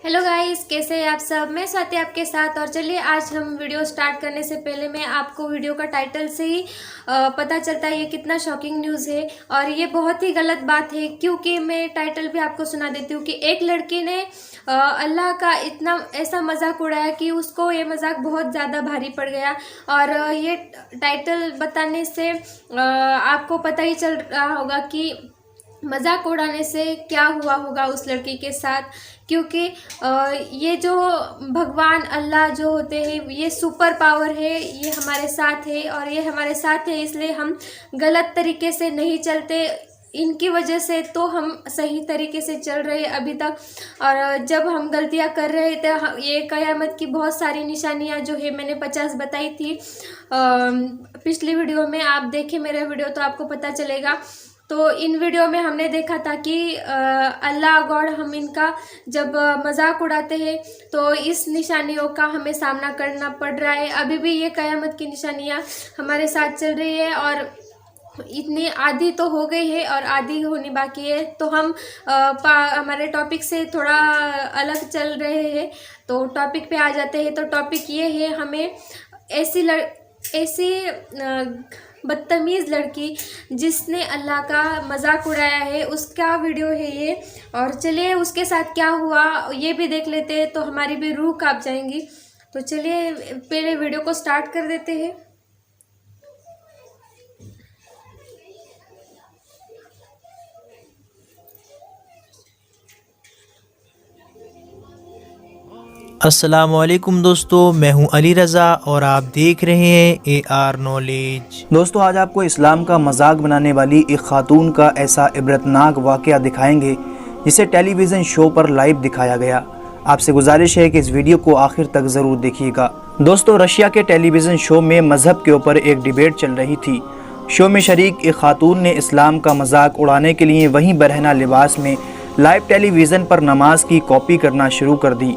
Hello guys, कैसे हैं आप सब। मैं स्वाति आपके साथ। और चलिए आज हम वीडियो स्टार्ट करने से पहले मैं आपको वीडियो का टाइटल से ही पता चलता है ये कितना शॉकिंग न्यूज़ है और ये बहुत ही गलत बात है। क्योंकि मैं टाइटल भी आपको सुना देती हूँ कि एक लड़की ने अल्लाह का इतना ऐसा मजाक उड़ाया कि उसको ये मजाक बहुत ज़्यादा भारी पड़ गया। और ये टाइटल बताने से आपको पता ही चल रहा होगा कि मजाक उड़ाने से क्या हुआ होगा उस लड़की के साथ। क्योंकि ये जो भगवान अल्लाह जो होते हैं ये सुपर पावर है, ये हमारे साथ है और ये हमारे साथ है, इसलिए हम गलत तरीके से नहीं चलते। इनकी वजह से तो हम सही तरीके से चल रहे हैं अभी तक। और जब हम गलतियां कर रहे थे, ये कयामत की बहुत सारी निशानियां जो है मैंने 50 बताई थी पिछली वीडियो में। आप देखें मेरा वीडियो तो आपको पता चलेगा। तो इन वीडियो में हमने देखा था कि अल्लाह गॉड हम इनका जब मजाक उड़ाते हैं तो इस निशानियों का हमें सामना करना पड़ रहा है। अभी भी ये कयामत की निशानियां हमारे साथ चल रही है और इतनी आधी तो हो गई है और आधी होनी बाकी है। तो हम हमारे टॉपिक से थोड़ा अलग चल रहे हैं, तो टॉपिक पे आ जाते हैं। तो टॉपिक ये है, हमें ऐसी बदतमीज़ लड़की जिसने अल्लाह का मजाक उड़ाया है उसका वीडियो है ये। और चलिए उसके साथ क्या हुआ ये भी देख लेते हैं, तो हमारी भी रूह कांप जाएंगी। तो चलिए पहले वीडियो को स्टार्ट कर देते हैं। अस्सलामुअलैकुम दोस्तों, मैं हूं अली रज़ा और आप देख रहे हैं AR नॉलेज। दोस्तों आज आपको इस्लाम का मजाक बनाने वाली एक खातून का ऐसा इबरतनाक वाक़या दिखाएंगे जिसे टेलीविज़न शो पर लाइव दिखाया गया। आपसे गुजारिश है कि इस वीडियो को आखिर तक ज़रूर देखिएगा। दोस्तों रशिया के टेलीविज़न शो में मज़हब के ऊपर एक डिबेट चल रही थी। शो में शरीक एक खातून ने इस्लाम का मजाक उड़ाने के लिए वहीं बरहना लिबास में लाइव टेलीविज़न पर नमाज की कॉपी करना शुरू कर दी।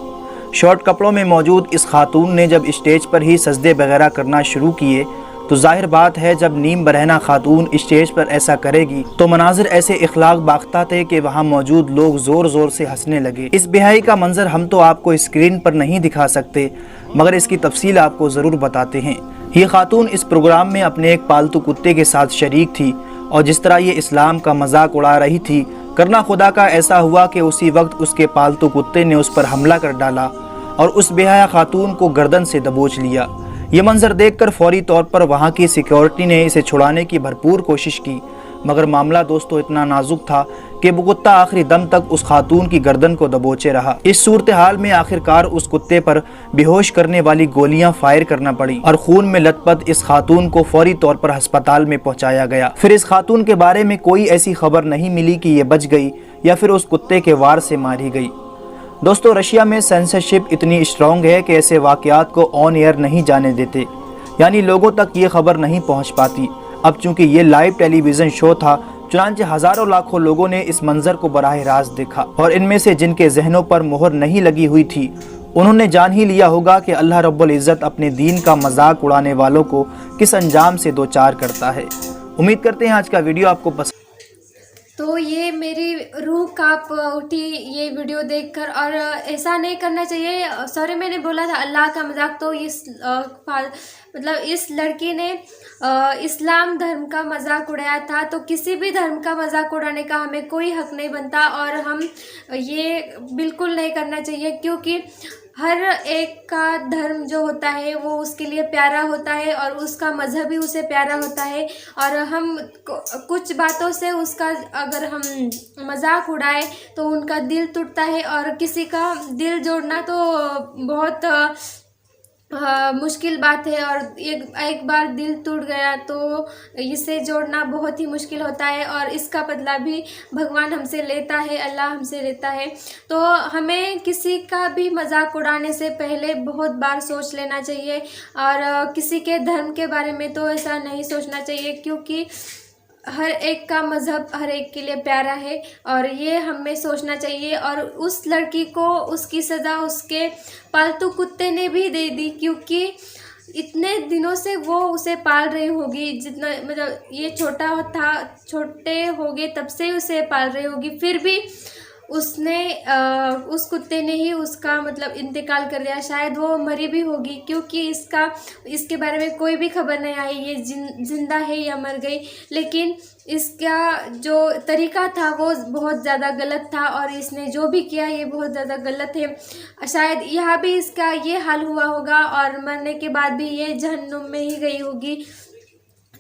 शॉर्ट कपड़ों में मौजूद इस खातून ने जब स्टेज पर ही सजदे वगैरह करना शुरू किए तो जाहिर बात है जब नीम बरहना खातून स्टेज पर ऐसा करेगी तो मनाजिर ऐसे इखलाक बाख्ता थे कि वहाँ मौजूद लोग ज़ोर ज़ोर से हंसने लगे। इस बेहाई का मंजर हम तो आपको स्क्रीन पर नहीं दिखा सकते, मगर इसकी तफसील आपको ज़रूर बताते हैं। ये खातून इस प्रोग्राम में अपने एक पालतू कुत्ते के साथ शरीक थी और जिस तरह ये इस्लाम का मजाक उड़ा रही थी, करना खुदा का ऐसा हुआ कि उसी वक्त उसके पालतू कुत्ते ने उस पर हमला कर डाला और उस बेहया खातून को गर्दन से दबोच लिया। ये मंजर देखकर फौरी तौर पर वहाँ की सिक्योरिटी ने इसे छुड़ाने की भरपूर कोशिश की, मगर मामला दोस्तों इतना नाजुक था कि वो कुत्ता आखिरी दम तक उस खातून की गर्दन को दबोचे रहा। इस सूरत हाल में आखिरकार उस कुत्ते पर बेहोश करने वाली गोलियां फायर करना पड़ी और खून में लथपथ इस खातून को फौरी तौर पर अस्पताल में पहुंचाया गया। फिर इस खातून के बारे में कोई ऐसी खबर नहीं मिली कि ये बच गई या फिर उस कुत्ते के वार से मारी गई। दोस्तों रशिया में सेंसरशिप इतनी स्ट्रॉन्ग है कि ऐसे वाक़यात को ऑन एयर नहीं जाने देते, यानी लोगों तक ये खबर नहीं पहुंच पाती। अब चूंकि ये लाइव टेलीविज़न शो था, चुनांचे हज़ारों लाखों लोगों ने इस मंजर को बराह रास्त देखा और इनमें से जिनके जहनों पर मोहर नहीं लगी हुई थी उन्होंने जान ही लिया होगा कि अल्लाह रब्बुल इज़्ज़त अपने दीन का मजाक उड़ाने वालों को किस अंजाम से दो चार करता है। उम्मीद करते हैं आज का वीडियो आपको पसंद। तो ये मेरी रूह कांप उठी ये वीडियो देखकर। और ऐसा नहीं करना चाहिए। सॉरी मैंने बोला था अल्लाह का मजाक, तो मतलब इस लड़की ने इस्लाम धर्म का मजाक उड़ाया था। तो किसी भी धर्म का मजाक उड़ाने का हमें कोई हक नहीं बनता और हम ये बिल्कुल नहीं करना चाहिए। क्योंकि हर एक का धर्म जो होता है वो उसके लिए प्यारा होता है और उसका मजहब भी उसे प्यारा होता है। और हम कुछ बातों से उसका अगर हम मजाक उड़ाए तो उनका दिल टूटता है और किसी का दिल जोड़ना तो बहुत मुश्किल बात है। और एक बार दिल टूट गया तो इसे जोड़ना बहुत ही मुश्किल होता है और इसका बदला भी भगवान हमसे लेता है, अल्लाह हमसे लेता है। तो हमें किसी का भी मजाक उड़ाने से पहले बहुत बार सोच लेना चाहिए और किसी के धर्म के बारे में तो ऐसा नहीं सोचना चाहिए। क्योंकि हर एक का मज़हब हर एक के लिए प्यारा है और ये हमें सोचना चाहिए। और उस लड़की को उसकी सज़ा उसके पालतू कुत्ते ने भी दे दी, क्योंकि इतने दिनों से वो उसे पाल रही होगी। जितना मतलब ये छोटे हो गए तब से उसे पाल रही होगी, फिर भी उसने उस कुत्ते ने ही उसका मतलब इंतकाल कर दिया। शायद वो मरी भी होगी, क्योंकि इसके बारे में कोई भी खबर नहीं आई ये जिंदा है या मर गई। लेकिन इसका जो तरीका था वो बहुत ज़्यादा गलत था, और इसने जो भी किया ये बहुत ज़्यादा गलत है। शायद यहाँ भी इसका ये हाल हुआ होगा, और मरने के बाद भी ये जहन्नुम में ही गई होगी।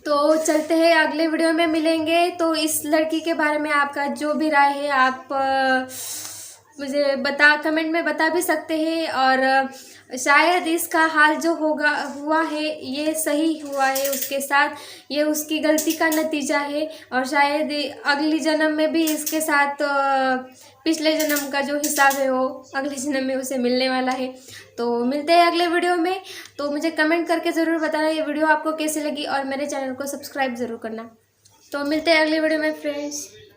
तो चलते हैं, अगले वीडियो में मिलेंगे। तो इस लड़की के बारे में आपका जो भी राय है आप मुझे कमेंट में बता भी सकते हैं। और शायद इसका हाल जो हुआ है ये सही हुआ है उसके साथ, ये उसकी गलती का नतीजा है। और शायद अगली जन्म में भी इसके साथ पिछले जन्म का जो हिसाब है वो अगले जन्म में उसे मिलने वाला है। तो मिलते हैं अगले वीडियो में। तो मुझे कमेंट करके ज़रूर बताना ये वीडियो आपको कैसी लगी, और मेरे चैनल को सब्सक्राइब ज़रूर करना। तो मिलते हैं अगले वीडियो में फ्रेंड्स।